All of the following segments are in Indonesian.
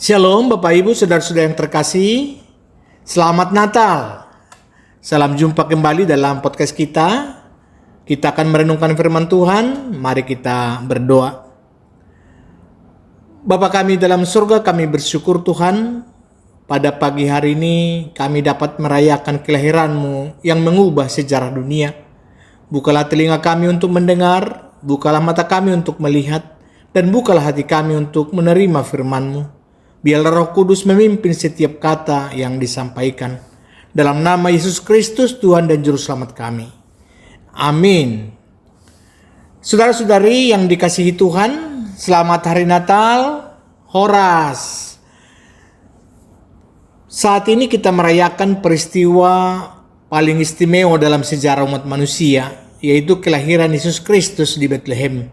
Shalom Bapak Ibu Saudara-saudara yang terkasih. Selamat Natal. Salam jumpa kembali dalam podcast kita. Kita akan merenungkan firman Tuhan. Mari kita berdoa. Bapa kami dalam surga, kami bersyukur Tuhan. Pada pagi hari ini kami dapat merayakan kelahiran-Mu yang mengubah sejarah dunia. Bukalah telinga kami untuk mendengar, bukalah mata kami untuk melihat, dan bukalah hati kami untuk menerima firman-Mu. Biarlah Roh Kudus memimpin setiap kata yang disampaikan. Dalam nama Yesus Kristus, Tuhan dan Juru Selamat kami. Amin. Saudara-saudari yang dikasihi Tuhan, selamat hari Natal, Horas. Saat ini kita merayakan peristiwa paling istimewa dalam sejarah umat manusia, yaitu kelahiran Yesus Kristus di Bethlehem.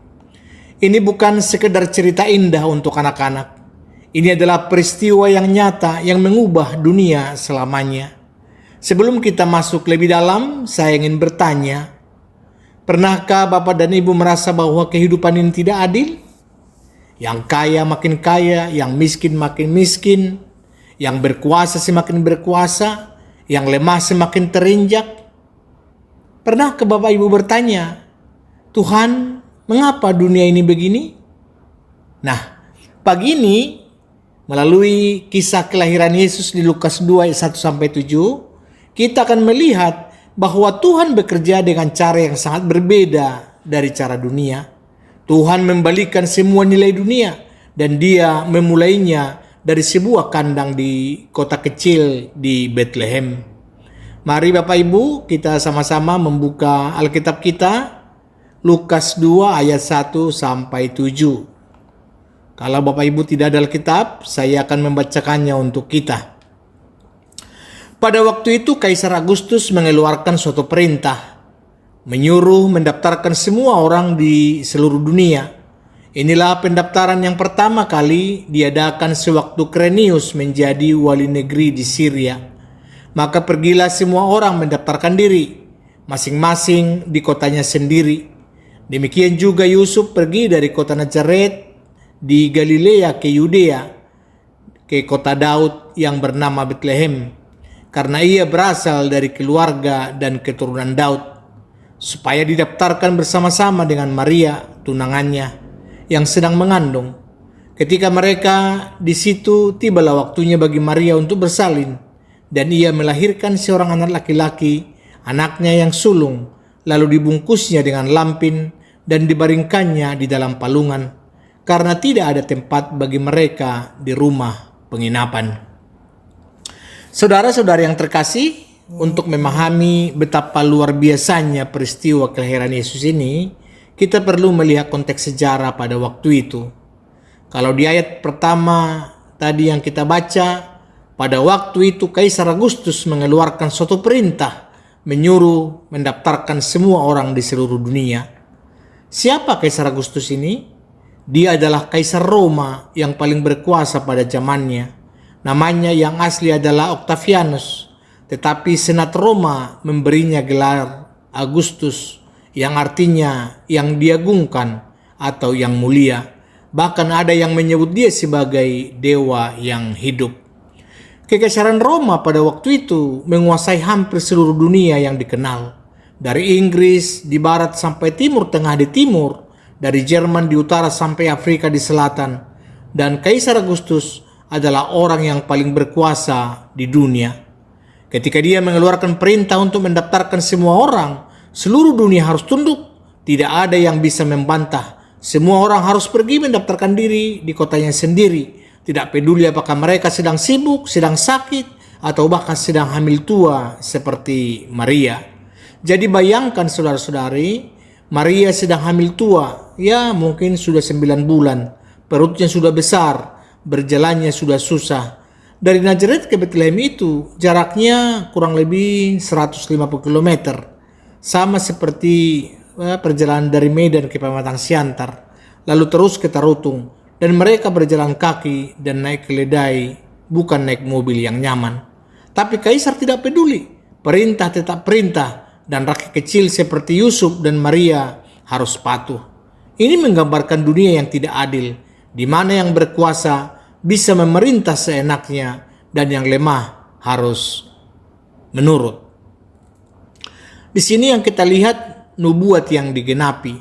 Ini bukan sekedar cerita indah untuk anak-anak. Ini adalah peristiwa yang nyata yang mengubah dunia selamanya. Sebelum kita masuk lebih dalam, saya ingin bertanya, pernahkah Bapak dan Ibu merasa bahwa kehidupan ini tidak adil? Yang kaya makin kaya, yang miskin makin miskin, yang berkuasa semakin berkuasa, yang lemah semakin terinjak. Pernahkah Bapak Ibu bertanya, Tuhan, mengapa dunia ini begini? Nah, pagi ini melalui kisah kelahiran Yesus di Lukas 2 ayat 1-7, kita akan melihat bahwa Tuhan bekerja dengan cara yang sangat berbeda dari cara dunia. Tuhan membalikan semua nilai dunia dan Dia memulainya dari sebuah kandang di kota kecil di Bethlehem. Mari Bapak Ibu kita sama-sama membuka Alkitab kita, Lukas 2 ayat 1-7. Kalau Bapak Ibu tidak ada Alkitab, saya akan membacakannya untuk kita. Pada waktu itu Kaisar Agustus mengeluarkan suatu perintah, menyuruh mendaftarkan semua orang di seluruh dunia. Inilah pendaftaran yang pertama kali diadakan sewaktu Quirinius menjadi wali negeri di Syria. Maka pergilah semua orang mendaftarkan diri, masing-masing di kotanya sendiri. Demikian juga Yusuf pergi dari kota Nazaret di Galilea ke Yudea, ke kota Daud yang bernama Bethlehem, karena ia berasal dari keluarga dan keturunan Daud, supaya didaftarkan bersama-sama dengan Maria, tunangannya, yang sedang mengandung. Ketika mereka di situ, tibalah waktunya bagi Maria untuk bersalin, dan ia melahirkan seorang anak laki-laki, anaknya yang sulung, lalu dibungkusnya dengan lampin dan dibaringkannya di dalam palungan, karena tidak ada tempat bagi mereka di rumah penginapan. Saudara-saudara yang terkasih, untuk memahami betapa luar biasanya peristiwa kelahiran Yesus ini, kita perlu melihat konteks sejarah pada waktu itu. Kalau di ayat pertama tadi yang kita baca, pada waktu itu Kaisar Agustus mengeluarkan suatu perintah, menyuruh mendaftarkan semua orang di seluruh dunia. Siapa Kaisar Agustus ini? Dia adalah Kaisar Roma yang paling berkuasa pada zamannya. Namanya yang asli adalah Octavianus, tetapi Senat Roma memberinya gelar Agustus, yang artinya yang diagungkan atau yang mulia. Bahkan ada yang menyebut dia sebagai dewa yang hidup. Kekaisaran Roma pada waktu itu menguasai hampir seluruh dunia yang dikenal. Dari Inggris di barat sampai Timur Tengah di timur, dari Jerman di utara sampai Afrika di selatan, dan Kaisar Agustus adalah orang yang paling berkuasa di dunia. Ketika dia mengeluarkan perintah untuk mendaftarkan semua orang, seluruh dunia harus tunduk. Tidak ada yang bisa membantah. Semua orang harus pergi mendaftarkan diri di kotanya sendiri. Tidak peduli apakah mereka sedang sibuk, sedang sakit, atau bahkan sedang hamil tua seperti Maria. Jadi bayangkan saudara-saudari, Maria sedang hamil tua, ya mungkin sudah 9 bulan, perutnya sudah besar, berjalannya sudah susah. Dari Nazaret ke Bethlehem itu jaraknya kurang lebih 150 km, sama seperti perjalanan dari Medan ke Pematang Siantar, lalu terus ke Tarutung, dan mereka berjalan kaki dan naik keledai, bukan naik mobil yang nyaman. Tapi Kaisar tidak peduli, perintah tetap perintah, dan rakyat kecil seperti Yusuf dan Maria harus patuh. Ini menggambarkan dunia yang tidak adil, di mana yang berkuasa bisa memerintah seenaknya dan yang lemah harus menurut. Di sini yang kita lihat nubuat yang digenapi.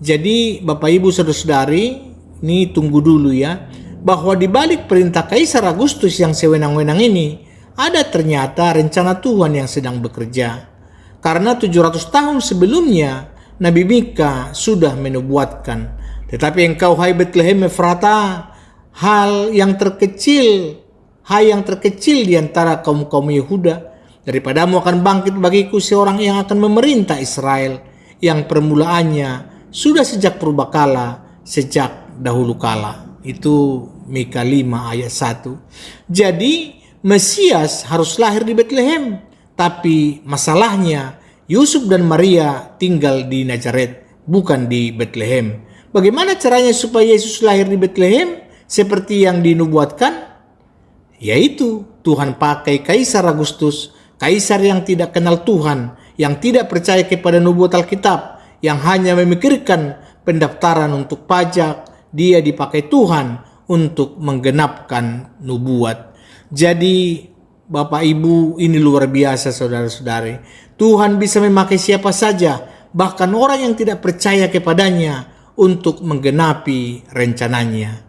Jadi Bapak Ibu Saudara-saudari, ini tunggu dulu ya, bahwa di balik perintah Kaisar Agustus yang sewenang-wenang ini ada ternyata rencana Tuhan yang sedang bekerja. Karena 700 tahun sebelumnya Nabi Mika sudah menubuatkan, tetapi engkau hai Betlehem Efrata, hal yang terkecil di antara kaum-kaum Yehuda, daripadamu akan bangkit bagiku seorang yang akan memerintah Israel, yang permulaannya sudah sejak purbakala, sejak dahulu kala. Itu Mika 5 ayat 1. Jadi Mesias harus lahir di Betlehem, tapi masalahnya Yusuf dan Maria tinggal di Nazaret, bukan di Betlehem. Bagaimana caranya supaya Yesus lahir di Betlehem seperti yang dinubuatkan? Yaitu Tuhan pakai Kaisar Agustus, kaisar yang tidak kenal Tuhan, yang tidak percaya kepada nubuat Alkitab, yang hanya memikirkan pendaftaran untuk pajak. Dia dipakai Tuhan untuk menggenapkan nubuat. Jadi Bapak Ibu, ini luar biasa saudara-saudari. Tuhan bisa memakai siapa saja, bahkan orang yang tidak percaya kepadanya, untuk menggenapi rencananya.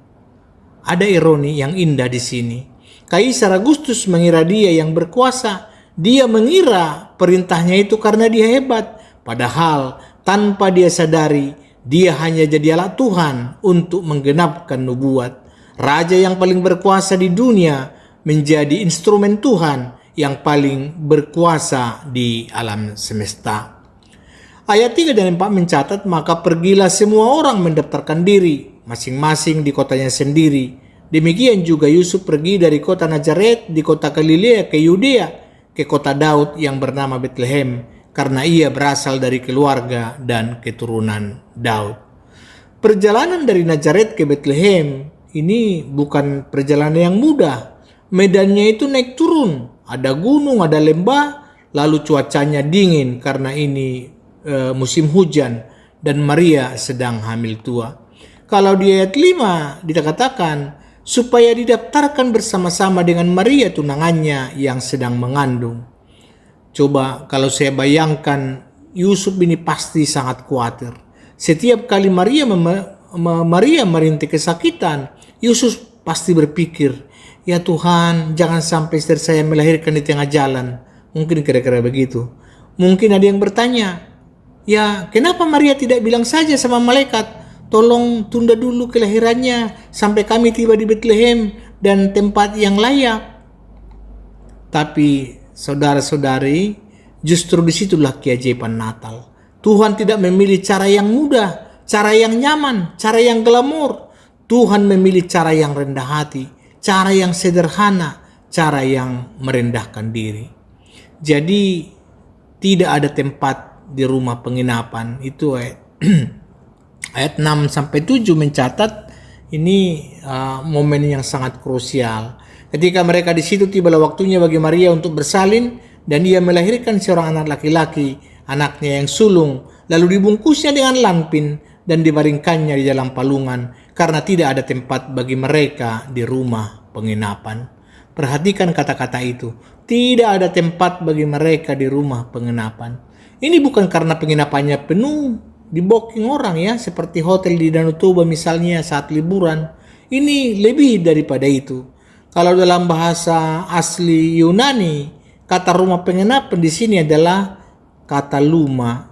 Ada ironi yang indah di sini. Kaisar Agustus mengira dia yang berkuasa. Dia mengira perintahnya itu karena dia hebat. Padahal tanpa dia sadari, dia hanya jadi alat Tuhan untuk menggenapkan nubuat. Raja yang paling berkuasa di dunia menjadi instrumen Tuhan yang paling berkuasa di alam semesta. Ayat 3 dan 4 mencatat, maka pergilah semua orang mendaftarkan diri, masing-masing di kotanya sendiri. Demikian juga Yusuf pergi dari kota Nazaret di kota Galilea ke Yudea, ke kota Daud yang bernama Betlehem, karena ia berasal dari keluarga dan keturunan Daud. Perjalanan dari Nazaret ke Betlehem ini bukan perjalanan yang mudah. Medannya itu naik turun, ada gunung, ada lembah, lalu cuacanya dingin karena ini musim hujan, dan Maria sedang hamil tua. Kalau di ayat 5 dikatakan supaya didaftarkan bersama-sama dengan Maria tunangannya yang sedang mengandung. Coba kalau saya bayangkan, Yusuf ini pasti sangat khawatir. Setiap kali Maria merintih kesakitan, Yusuf pasti berpikir, ya Tuhan, jangan sampai istri saya melahirkan di tengah jalan. Mungkin kira-kira begitu. Mungkin ada yang bertanya, ya kenapa Maria tidak bilang saja sama malaikat, tolong tunda dulu kelahirannya sampai kami tiba di Betlehem dan tempat yang layak. Tapi saudara-saudari, justru disitulah keajaiban Natal. Tuhan tidak memilih cara yang mudah, cara yang nyaman, cara yang glamor. Tuhan memilih cara yang rendah hati, cara yang sederhana, cara yang merendahkan diri. Jadi tidak ada tempat di rumah penginapan. Itu ayat 6-7 mencatat ini momen yang sangat krusial. Ketika mereka di situ, tibalah waktunya bagi Maria untuk bersalin dan ia melahirkan seorang anak laki-laki, anaknya yang sulung, lalu dibungkusnya dengan lampin dan dibaringkannya di dalam palungan karena tidak ada tempat bagi mereka di rumah penginapan. Perhatikan kata-kata itu, tidak ada tempat bagi mereka di rumah penginapan. Ini bukan karena penginapannya penuh di booking orang ya, seperti hotel di Danau Toba misalnya saat liburan. Ini lebih daripada itu. Kalau dalam bahasa asli Yunani, kata rumah penginapan di sini adalah kata luma.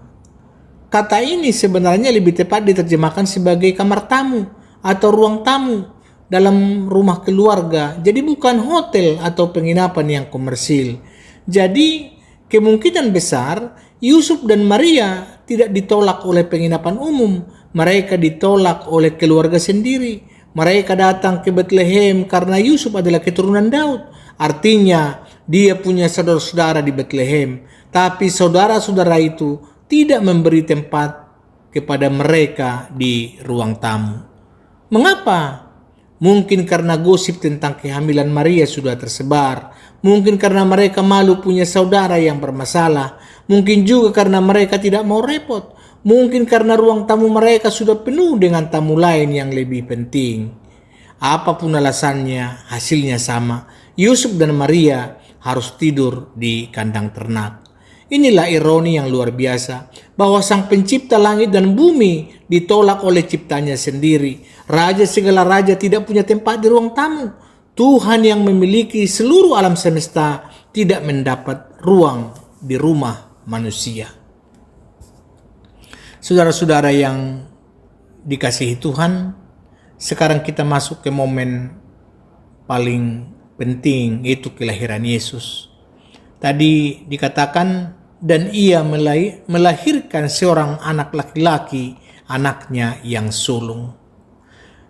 Kata ini sebenarnya lebih tepat diterjemahkan sebagai kamar tamu atau ruang tamu dalam rumah keluarga. Jadi bukan hotel atau penginapan yang komersil. Jadi kemungkinan besar Yusuf dan Maria tidak ditolak oleh penginapan umum. Mereka ditolak oleh keluarga sendiri. Mereka datang ke Betlehem karena Yusuf adalah keturunan Daud. Artinya dia punya saudara-saudara di Betlehem. Tapi saudara-saudara itu tidak memberi tempat kepada mereka di ruang tamu. Mengapa? Mungkin karena gosip tentang kehamilan Maria sudah tersebar. Mungkin karena mereka malu punya saudara yang bermasalah. Mungkin juga karena mereka tidak mau repot. Mungkin karena ruang tamu mereka sudah penuh dengan tamu lain yang lebih penting. Apapun alasannya, hasilnya sama. Yusuf dan Maria harus tidur di kandang ternak. Inilah ironi yang luar biasa, bahwa Sang Pencipta langit dan bumi ditolak oleh ciptanya sendiri. Raja segala raja tidak punya tempat di ruang tamu. Tuhan yang memiliki seluruh alam semesta tidak mendapat ruang di rumah manusia. Saudara-saudara yang dikasihi Tuhan, sekarang kita masuk ke momen paling penting, yaitu kelahiran Yesus. Tadi dikatakan, dan ia melahirkan seorang anak laki-laki, anaknya yang sulung.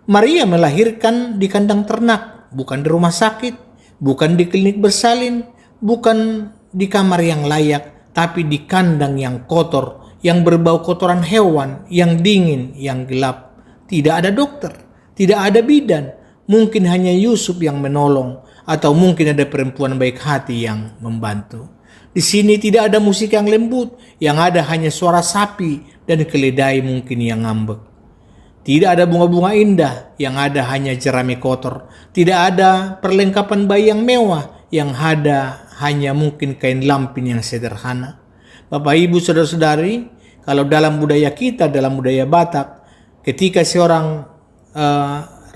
Maria melahirkan di kandang ternak, bukan di rumah sakit, bukan di klinik bersalin, bukan di kamar yang layak, tapi di kandang yang kotor, yang berbau kotoran hewan, yang dingin, yang gelap. Tidak ada dokter, tidak ada bidan, mungkin hanya Yusuf yang menolong, atau mungkin ada perempuan baik hati yang membantu. Di sini tidak ada musik yang lembut, yang ada hanya suara sapi dan keledai mungkin yang ngambek. Tidak ada bunga-bunga indah, yang ada hanya jerami kotor. Tidak ada perlengkapan bayi yang mewah, yang ada hanya mungkin kain lampin yang sederhana. Bapak, Ibu, saudara-saudari, kalau dalam budaya kita, dalam budaya Batak, ketika seorang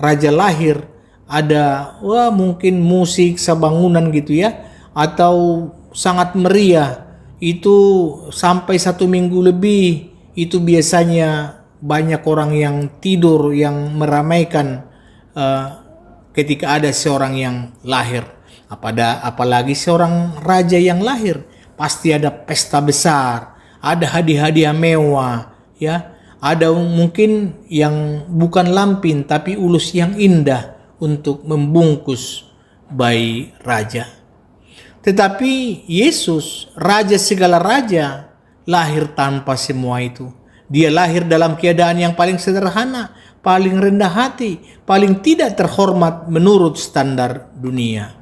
raja lahir, ada mungkin musik sebangunan gitu ya, atau sangat meriah, itu sampai 1 minggu lebih. Itu biasanya banyak orang yang tidur, yang meramaikan ketika ada seorang yang lahir. Apalagi seorang raja yang lahir, pasti ada pesta besar, ada hadiah-hadiah mewah, ya. Ada mungkin yang bukan lampin tapi ulus yang indah untuk membungkus bayi raja. Tetapi Yesus, raja segala raja, lahir tanpa semua itu. Dia lahir dalam keadaan yang paling sederhana, paling rendah hati, paling tidak terhormat menurut standar dunia.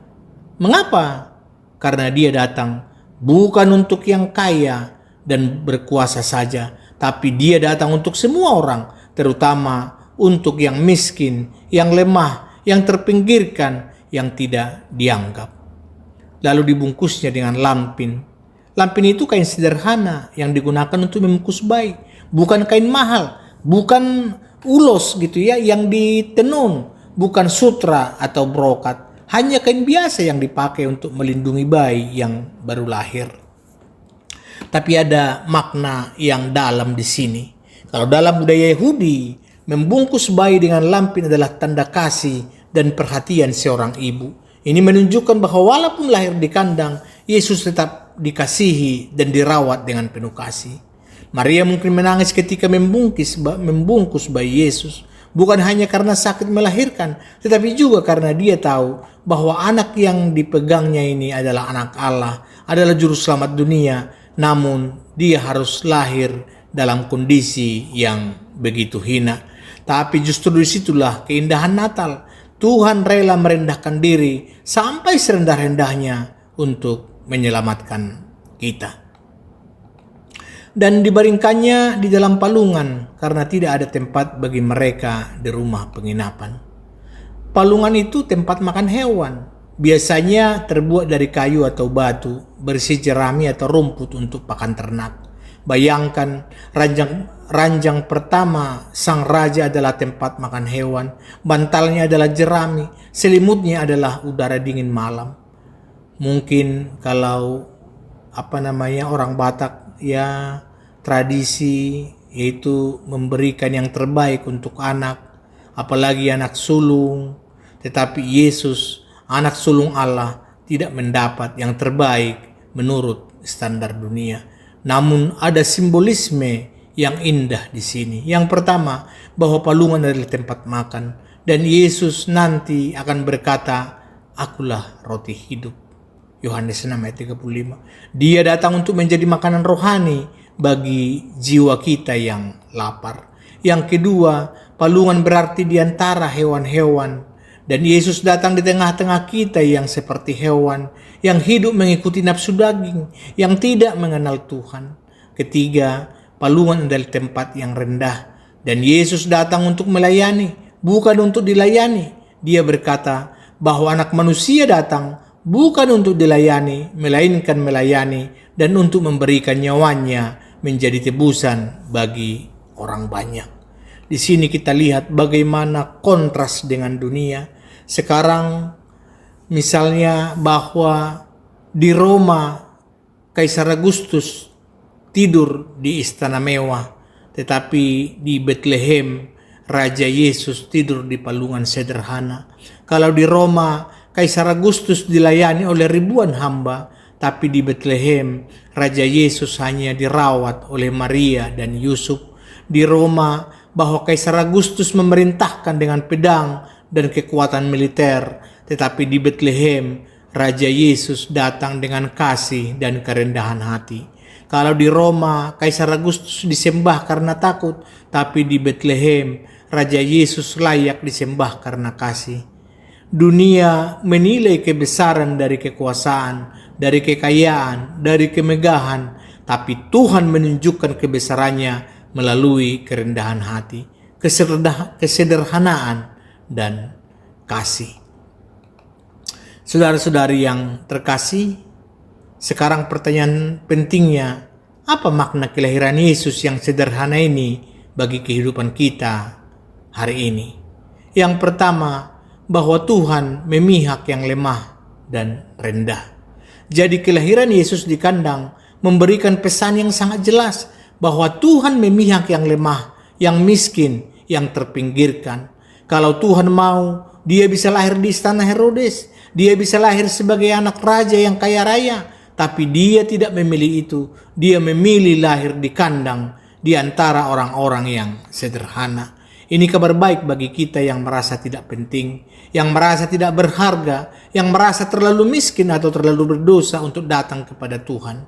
Mengapa? Karena dia datang bukan untuk yang kaya dan berkuasa saja, tapi dia datang untuk semua orang, terutama untuk yang miskin, yang lemah, yang terpinggirkan, yang tidak dianggap. Lalu dibungkusnya dengan lampin. Lampin itu kain sederhana yang digunakan untuk membungkus bayi. Bukan kain mahal, bukan ulos gitu ya yang ditenun, bukan sutra atau brokat. Hanya kain biasa yang dipakai untuk melindungi bayi yang baru lahir. Tapi ada makna yang dalam di sini. Kalau dalam budaya Yahudi, membungkus bayi dengan lampin adalah tanda kasih dan perhatian seorang ibu. Ini menunjukkan bahwa walaupun lahir di kandang, Yesus tetap dikasihi dan dirawat dengan penuh kasih. Maria mungkin menangis ketika membungkus bayi Yesus. Bukan hanya karena sakit melahirkan, tetapi juga karena dia tahu bahwa anak yang dipegangnya ini adalah anak Allah, adalah juru selamat dunia. Namun dia harus lahir dalam kondisi yang begitu hina. Tapi justru disitulah keindahan Natal. Tuhan rela merendahkan diri sampai serendah-rendahnya untuk menyelamatkan kita. Dan dibaringkannya di dalam palungan karena tidak ada tempat bagi mereka di rumah penginapan. Palungan itu tempat makan hewan. Biasanya terbuat dari kayu atau batu, berisi jerami atau rumput untuk pakan ternak. Bayangkan, ranjang pertama sang raja adalah tempat makan hewan, bantalnya adalah jerami, selimutnya adalah udara dingin malam. Mungkin kalau orang Batak ya tradisi yaitu memberikan yang terbaik untuk anak, apalagi anak sulung. Tetapi Yesus, anak sulung Allah, tidak mendapat yang terbaik menurut standar dunia. Namun ada simbolisme yang indah di sini. Yang pertama, bahwa palungan adalah tempat makan. Dan Yesus nanti akan berkata, "Akulah roti hidup." Yohanes 6 ayat 35. Dia datang untuk menjadi makanan rohani bagi jiwa kita yang lapar. Yang kedua, palungan berarti di antara hewan-hewan. Dan Yesus datang di tengah-tengah kita yang seperti hewan, yang hidup mengikuti nafsu daging, yang tidak mengenal Tuhan. Ketiga, palungan adalah tempat yang rendah. Dan Yesus datang untuk melayani, bukan untuk dilayani. Dia berkata bahwa Anak Manusia datang bukan untuk dilayani, melainkan melayani dan untuk memberikan nyawanya menjadi tebusan bagi orang banyak. Di sini kita lihat bagaimana kontras dengan dunia. Sekarang misalnya bahwa di Roma Kaisar Agustus tidur di istana mewah, tetapi di Bethlehem Raja Yesus tidur di palungan sederhana. Kalau di Roma Kaisar Agustus dilayani oleh ribuan hamba, tapi di Bethlehem Raja Yesus hanya dirawat oleh Maria dan Yusuf. Di Roma bahwa Kaisar Agustus memerintahkan dengan pedang dan kekuatan militer, tetapi di Bethlehem Raja Yesus datang dengan kasih dan kerendahan hati. Kalau di Roma Kaisar Agustus disembah karena takut, tapi di Bethlehem Raja Yesus layak disembah karena kasih. Dunia menilai kebesaran dari kekuasaan, dari kekayaan, dari kemegahan, tapi Tuhan menunjukkan kebesarannya melalui kerendahan hati, kesederhanaan, dan kasih. Saudara-saudari yang terkasih, sekarang pertanyaan pentingnya, apa makna kelahiran Yesus yang sederhana ini bagi kehidupan kita hari ini? Yang pertama, bahwa Tuhan memihak yang lemah dan rendah. Jadi kelahiran Yesus di kandang memberikan pesan yang sangat jelas bahwa Tuhan memihak yang lemah, yang miskin, yang terpinggirkan. Kalau Tuhan mau, Dia bisa lahir di istana Herodes. Dia bisa lahir sebagai anak raja yang kaya raya. Tapi Dia tidak memilih itu. Dia memilih lahir di kandang di antara orang-orang yang sederhana. Ini kabar baik bagi kita yang merasa tidak penting, yang merasa tidak berharga, yang merasa terlalu miskin atau terlalu berdosa untuk datang kepada Tuhan.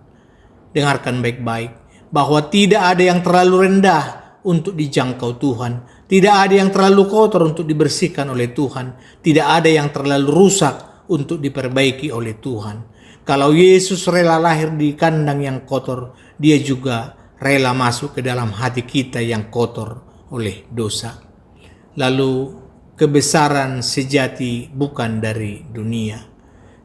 Dengarkan baik-baik, bahwa tidak ada yang terlalu rendah untuk dijangkau Tuhan. Tidak ada yang terlalu kotor untuk dibersihkan oleh Tuhan. Tidak ada yang terlalu rusak untuk diperbaiki oleh Tuhan. Kalau Yesus rela lahir di kandang yang kotor, Dia juga rela masuk ke dalam hati kita yang kotor oleh dosa. Lalu kebesaran sejati bukan dari dunia.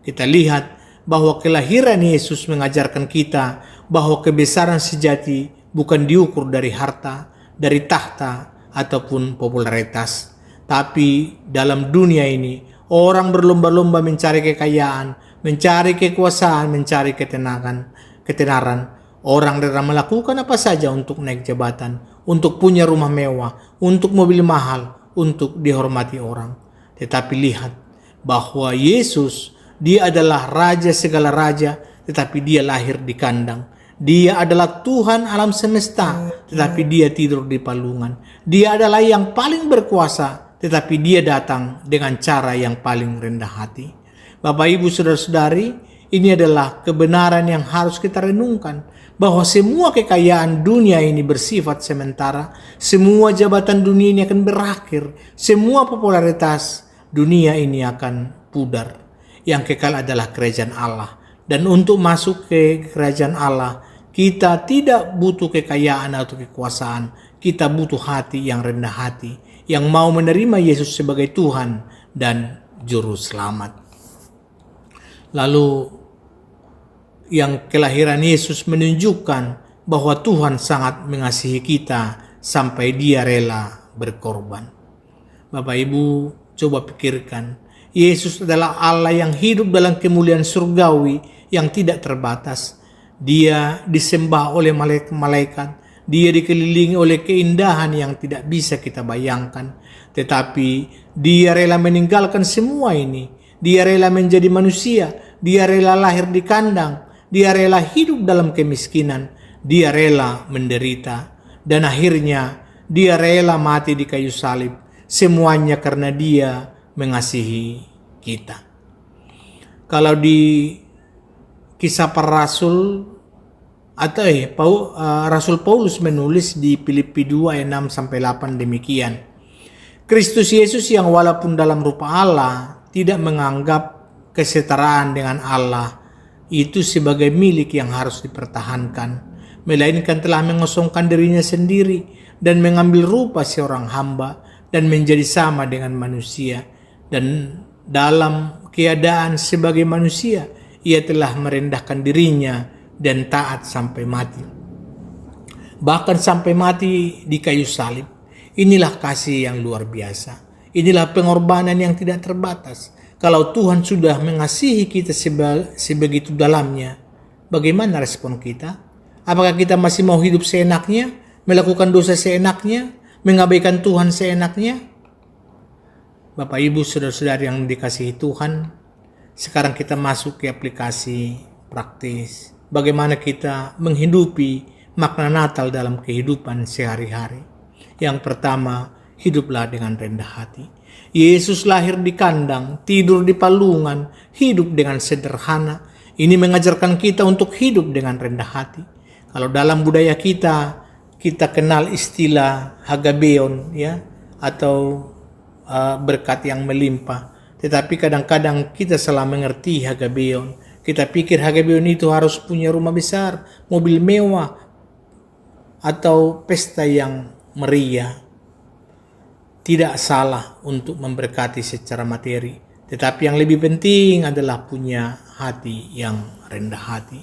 Kita lihat bahwa kelahiran Yesus mengajarkan kita bahwa kebesaran sejati bukan diukur dari harta, dari tahta, ataupun popularitas. Tapi dalam dunia ini, orang berlomba-lomba mencari kekayaan, mencari kekuasaan, mencari ketenaran. Orang rela melakukan apa saja untuk naik jabatan, untuk punya rumah mewah, untuk mobil mahal, untuk dihormati orang. Tetapi lihat bahwa Yesus, Dia adalah Raja segala raja, tetapi Dia lahir di kandang. Dia adalah Tuhan alam semesta, tetapi Dia tidur di palungan. Dia adalah yang paling berkuasa, tetapi Dia datang dengan cara yang paling rendah hati. Bapak, Ibu, Saudara-saudari, ini adalah kebenaran yang harus kita renungkan, bahwa semua kekayaan dunia ini bersifat sementara, semua jabatan dunia ini akan berakhir, semua popularitas dunia ini akan pudar. Yang kekal adalah kerajaan Allah. Dan untuk masuk ke kerajaan Allah, kita tidak butuh kekayaan atau kekuasaan. Kita butuh hati yang rendah hati, yang mau menerima Yesus sebagai Tuhan dan Juru Selamat. Lalu yang kelahiran Yesus menunjukkan bahwa Tuhan sangat mengasihi kita sampai Dia rela berkorban. Bapak, Ibu, coba pikirkan. Yesus adalah Allah yang hidup dalam kemuliaan surgawi yang tidak terbatas. Dia disembah oleh malaikat. Dia dikelilingi oleh keindahan yang tidak bisa kita bayangkan. Tetapi Dia rela meninggalkan semua ini. Dia rela menjadi manusia. Dia rela lahir di kandang. Dia rela hidup dalam kemiskinan. Dia rela menderita. Dan akhirnya Dia rela mati di kayu salib. Semuanya karena Dia mengasihi kita. Kalau di Kisah Para Rasul atau Rasul Paulus menulis di Filipi 2 ayat 6-8 demikian. Kristus Yesus yang walaupun dalam rupa Allah tidak menganggap kesetaraan dengan Allah itu sebagai milik yang harus dipertahankan, melainkan telah mengosongkan dirinya sendiri dan mengambil rupa seorang hamba dan menjadi sama dengan manusia. Dan dalam keadaan sebagai manusia, ia telah merendahkan dirinya dan taat sampai mati. Bahkan sampai mati di kayu salib. Inilah kasih yang luar biasa. Inilah pengorbanan yang tidak terbatas. Kalau Tuhan sudah mengasihi kita sebegitu dalamnya, bagaimana respon kita? Apakah kita masih mau hidup seenaknya, melakukan dosa seenaknya, mengabaikan Tuhan seenaknya? Bapak, Ibu, saudara-saudari yang dikasihi Tuhan, sekarang kita masuk ke aplikasi praktis. Bagaimana kita menghidupi makna Natal dalam kehidupan sehari-hari. Yang pertama, hiduplah dengan rendah hati. Yesus lahir di kandang, tidur di palungan, hidup dengan sederhana. Ini mengajarkan kita untuk hidup dengan rendah hati. Kalau dalam budaya kita kenal istilah hagabeon, ya, atau berkat yang melimpah. Tetapi kadang-kadang kita salah mengerti hagabeon. Kita pikir hagabeon itu harus punya rumah besar, mobil mewah, atau pesta yang meriah. Tidak salah untuk memberkati secara materi, tetapi yang lebih penting adalah punya hati yang rendah hati.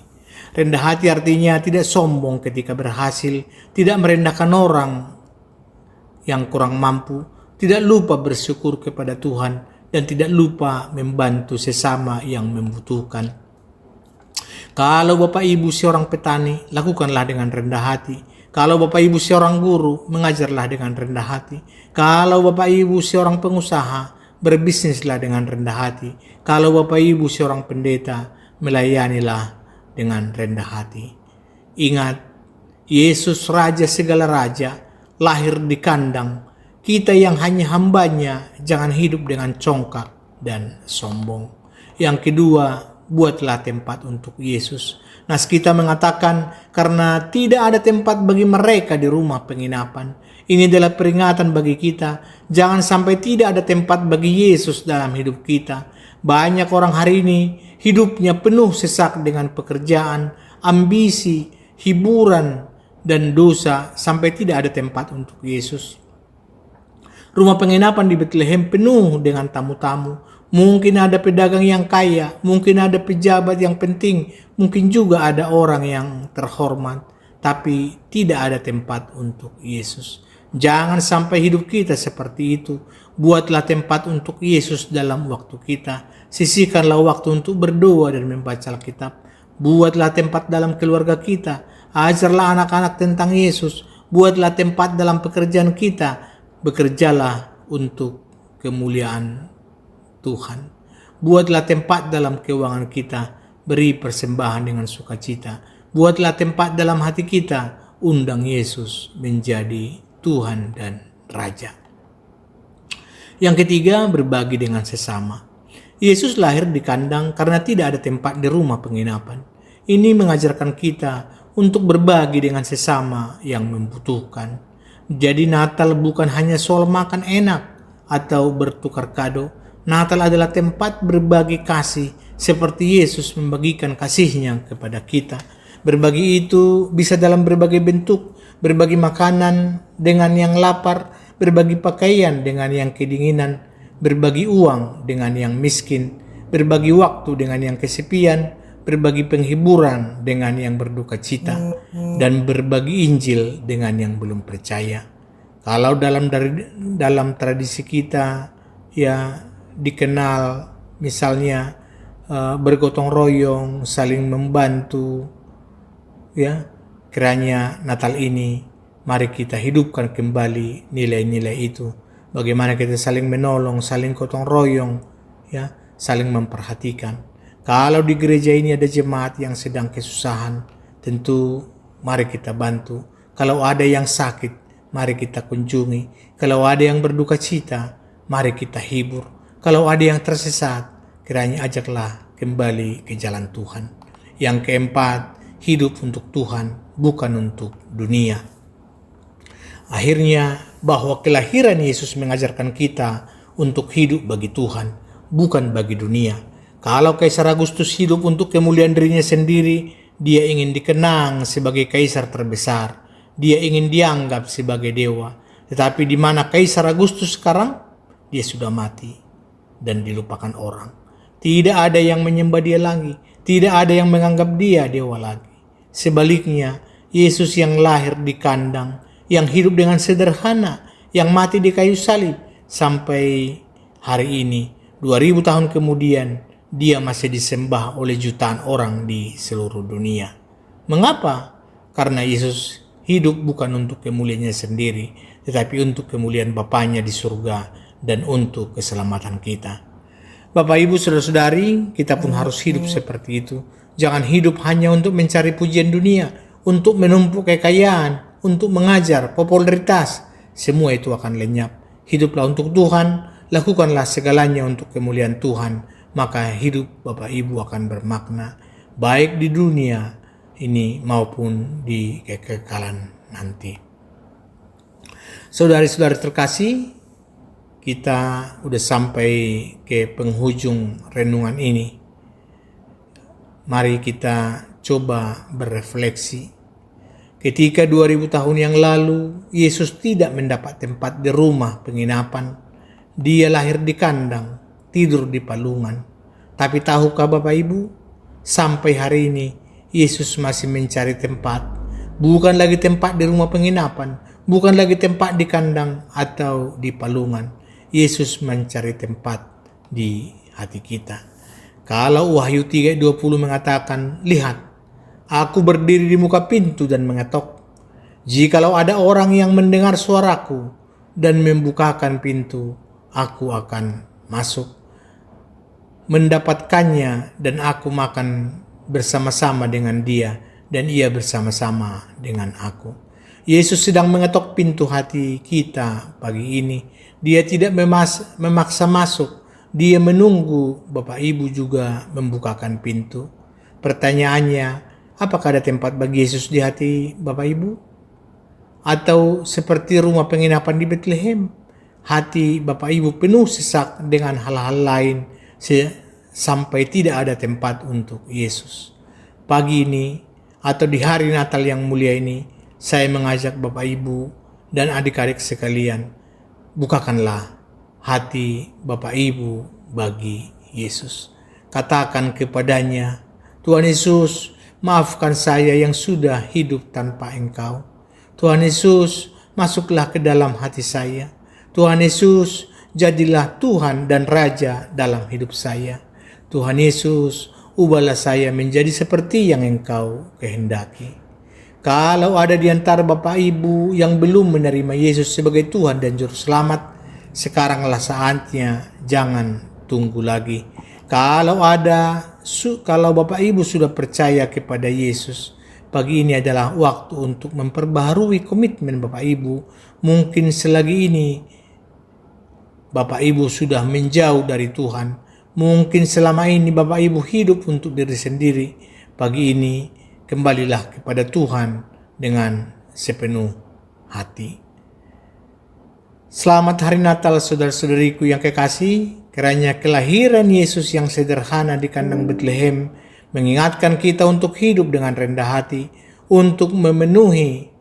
Rendah hati artinya tidak sombong ketika berhasil, tidak merendahkan orang yang kurang mampu, tidak lupa bersyukur kepada Tuhan, dan tidak lupa membantu sesama yang membutuhkan. Kalau Bapak Ibu seorang petani, lakukanlah dengan rendah hati. Kalau Bapak Ibu seorang guru, mengajarlah dengan rendah hati. Kalau Bapak Ibu seorang pengusaha, berbisnislah dengan rendah hati. Kalau Bapak Ibu seorang pendeta, melayanilah dengan rendah hati. Ingat, Yesus Raja segala raja, lahir di kandang. Kita yang hanya hambanya, jangan hidup dengan congkak dan sombong. Yang kedua, buatlah tempat untuk Yesus. Nas kita mengatakan, karena tidak ada tempat bagi mereka di rumah penginapan. Ini adalah peringatan bagi kita, jangan sampai tidak ada tempat bagi Yesus dalam hidup kita. Banyak orang hari ini hidupnya penuh sesak dengan pekerjaan, ambisi, hiburan, dan dosa sampai tidak ada tempat untuk Yesus. Rumah penginapan di Bethlehem penuh dengan tamu-tamu. Mungkin ada pedagang yang kaya, mungkin ada pejabat yang penting, mungkin juga ada orang yang terhormat, tapi tidak ada tempat untuk Yesus. Jangan sampai hidup kita seperti itu. Buatlah tempat untuk Yesus dalam waktu kita. Sisihkanlah waktu untuk berdoa dan membaca Alkitab. Buatlah tempat dalam keluarga kita. Ajarlah anak-anak tentang Yesus. Buatlah tempat dalam pekerjaan kita. Bekerjalah untuk kemuliaan Tuhan. Buatlah tempat dalam keuangan kita. Beri persembahan dengan sukacita. Buatlah tempat dalam hati kita. Undang Yesus menjadi Tuhan dan Raja. Yang ketiga, berbagi dengan sesama. Yesus lahir di kandang karena tidak ada tempat di rumah penginapan. Ini mengajarkan kita untuk berbagi dengan sesama yang membutuhkan. Jadi Natal bukan hanya soal makan enak atau bertukar kado. Natal adalah tempat berbagi kasih seperti Yesus membagikan kasih-Nya kepada kita. Berbagi itu bisa dalam berbagai bentuk, berbagi makanan dengan yang lapar, berbagi pakaian dengan yang kedinginan, berbagi uang dengan yang miskin, berbagi waktu dengan yang kesepian, berbagi penghiburan dengan yang berduka cita, dan berbagi Injil dengan yang belum percaya. Kalau dalam tradisi kita ya dikenal misalnya bergotong royong, saling membantu, ya, kiranya Natal ini mari kita hidupkan kembali nilai-nilai itu. Bagaimana kita saling menolong, saling gotong royong, ya, saling memperhatikan. Kalau di gereja ini ada jemaat yang sedang kesusahan, tentu mari kita bantu. Kalau ada yang sakit, mari kita kunjungi. Kalau ada yang berduka cita, mari kita hibur. Kalau ada yang tersesat, kiranya ajaklah kembali ke jalan Tuhan. Yang keempat, hidup untuk Tuhan, bukan untuk dunia. Akhirnya, bahwa kelahiran Yesus mengajarkan kita untuk hidup bagi Tuhan, bukan bagi dunia. Kalau Kaisar Agustus hidup untuk kemuliaan dirinya sendiri, dia ingin dikenang sebagai kaisar terbesar. Dia ingin dianggap sebagai dewa. Tetapi di mana Kaisar Agustus sekarang? Dia sudah mati. dan dilupakan orang. Tidak ada yang menyembah dia lagi. Tidak ada yang menganggap dia dewa lagi. Sebaliknya, Yesus yang lahir di kandang, yang hidup dengan sederhana, yang mati di kayu salib, sampai hari ini, 2000 tahun kemudian, dia masih disembah oleh jutaan orang di seluruh dunia. Mengapa? Karena Yesus hidup bukan untuk kemuliaannya sendiri, tetapi untuk kemuliaan Bapanya di surga dan untuk keselamatan kita. Bapak, Ibu, Saudara-saudari, kita pun harus hidup seperti itu. Jangan hidup hanya untuk mencari pujian dunia, untuk menumpuk kekayaan, untuk mengajar, popularitas. Semua itu akan lenyap. Hiduplah untuk Tuhan, lakukanlah segalanya untuk kemuliaan Tuhan. Maka hidup Bapak Ibu akan bermakna, baik di dunia ini maupun di kekekalan nanti. Saudari-saudari terkasih, kita udah sampai ke penghujung renungan ini. Mari kita coba berefleksi. Ketika 2000 tahun yang lalu, Yesus tidak mendapat tempat di rumah penginapan. Dia lahir di kandang, tidur di palungan. Tapi tahukah Bapak Ibu, sampai hari ini Yesus masih mencari tempat. Bukan lagi tempat di rumah penginapan, bukan lagi tempat di kandang atau di palungan. Yesus mencari tempat di hati kita. Kalau Wahyu 3:20 mengatakan, "Lihat, aku berdiri di muka pintu dan mengetok. Jikalau ada orang yang mendengar suaraku dan membukakan pintu, aku akan masuk, mendapatkannya, dan aku makan bersama-sama dengan dia, dan ia bersama-sama dengan aku." Yesus sedang mengetok pintu hati kita pagi ini. Dia tidak memaksa masuk. Dia menunggu Bapak Ibu juga membukakan pintu. Pertanyaannya, apakah ada tempat bagi Yesus di hati Bapak Ibu? Atau seperti rumah penginapan di Bethlehem, hati Bapak Ibu penuh sesak dengan hal-hal lain sampai tidak ada tempat untuk Yesus. Pagi ini atau di hari Natal yang mulia ini, saya mengajak Bapak Ibu dan adik-adik sekalian, bukakanlah hati Bapak Ibu bagi Yesus. Katakan kepadanya, "Tuhan Yesus, maafkan saya yang sudah hidup tanpa Engkau. Tuhan Yesus, masuklah ke dalam hati saya. Tuhan Yesus, jadilah Tuhan dan Raja dalam hidup saya. Tuhan Yesus, ubahlah saya menjadi seperti yang Engkau kehendaki." Kalau ada di antara Bapak Ibu yang belum menerima Yesus sebagai Tuhan dan Juru Selamat, sekaranglah saatnya, jangan tunggu lagi. Kalau Bapak Ibu sudah percaya kepada Yesus, pagi ini adalah waktu untuk memperbaharui komitmen Bapak Ibu. Mungkin selagi ini Bapak Ibu sudah menjauh dari Tuhan. Mungkin selama ini Bapak Ibu hidup untuk diri sendiri. Pagi ini kembalilah kepada Tuhan dengan sepenuh hati. Selamat Hari Natal saudara-saudariku yang kekasih. Kiranya kelahiran Yesus yang sederhana di kandang Bethlehem mengingatkan kita untuk hidup dengan rendah hati, untuk memenuhi,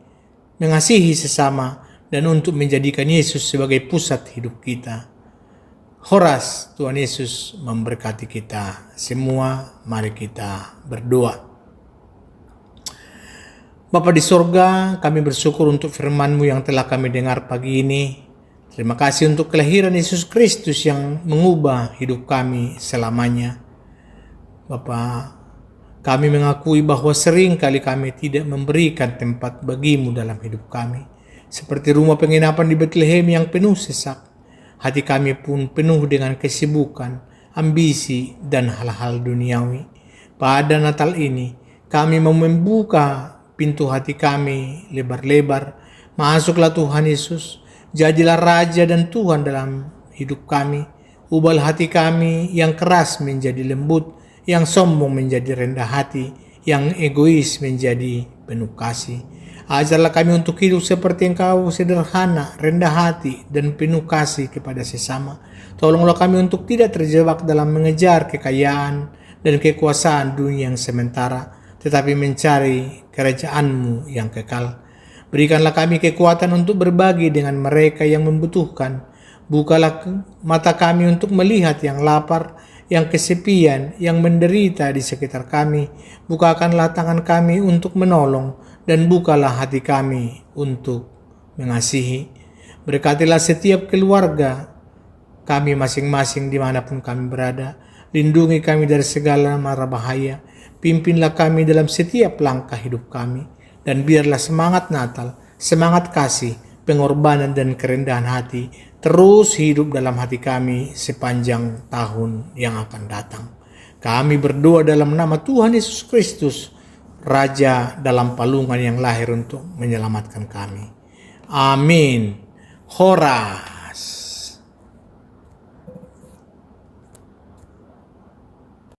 mengasihi sesama, dan untuk menjadikan Yesus sebagai pusat hidup kita. Horas, Tuhan Yesus memberkati kita semua. Mari kita berdoa. Bapa di sorga, kami bersyukur untuk firman-Mu yang telah kami dengar pagi ini. Terima kasih untuk kelahiran Yesus Kristus yang mengubah hidup kami selamanya. Bapa, kami mengakui bahwa sering kali kami tidak memberikan tempat bagi-Mu dalam hidup kami. Seperti rumah penginapan di Bethlehem yang penuh sesak. Hati kami pun penuh dengan kesibukan, ambisi, dan hal-hal duniawi. Pada Natal ini, kami mau membuka pintu hati kami lebar-lebar. Masuklah Tuhan Yesus, jadilah Raja dan Tuhan dalam hidup kami. Ubahlah hati kami yang keras menjadi lembut, yang sombong menjadi rendah hati, yang egois menjadi penuh kasih. Ajarlah kami untuk hidup seperti Engkau, sederhana, rendah hati, dan penuh kasih kepada sesama. Tolonglah kami untuk tidak terjebak dalam mengejar kekayaan dan kekuasaan dunia yang sementara, tetapi mencari kerajaan-Mu yang kekal. Berikanlah kami kekuatan untuk berbagi dengan mereka yang membutuhkan. Bukalah mata kami untuk melihat yang lapar, yang kesepian, yang menderita di sekitar kami. Bukakanlah tangan kami untuk menolong, dan bukalah hati kami untuk mengasihi. Berkatilah setiap keluarga kami masing-masing dimanapun kami berada. Lindungi kami dari segala mara bahaya. Pimpinlah kami dalam setiap langkah hidup kami. Dan biarlah semangat Natal, semangat kasih, pengorbanan dan kerendahan hati terus hidup dalam hati kami sepanjang tahun yang akan datang. Kami berdoa dalam nama Tuhan Yesus Kristus, Raja dalam palungan yang lahir untuk menyelamatkan kami. Amin. Hora.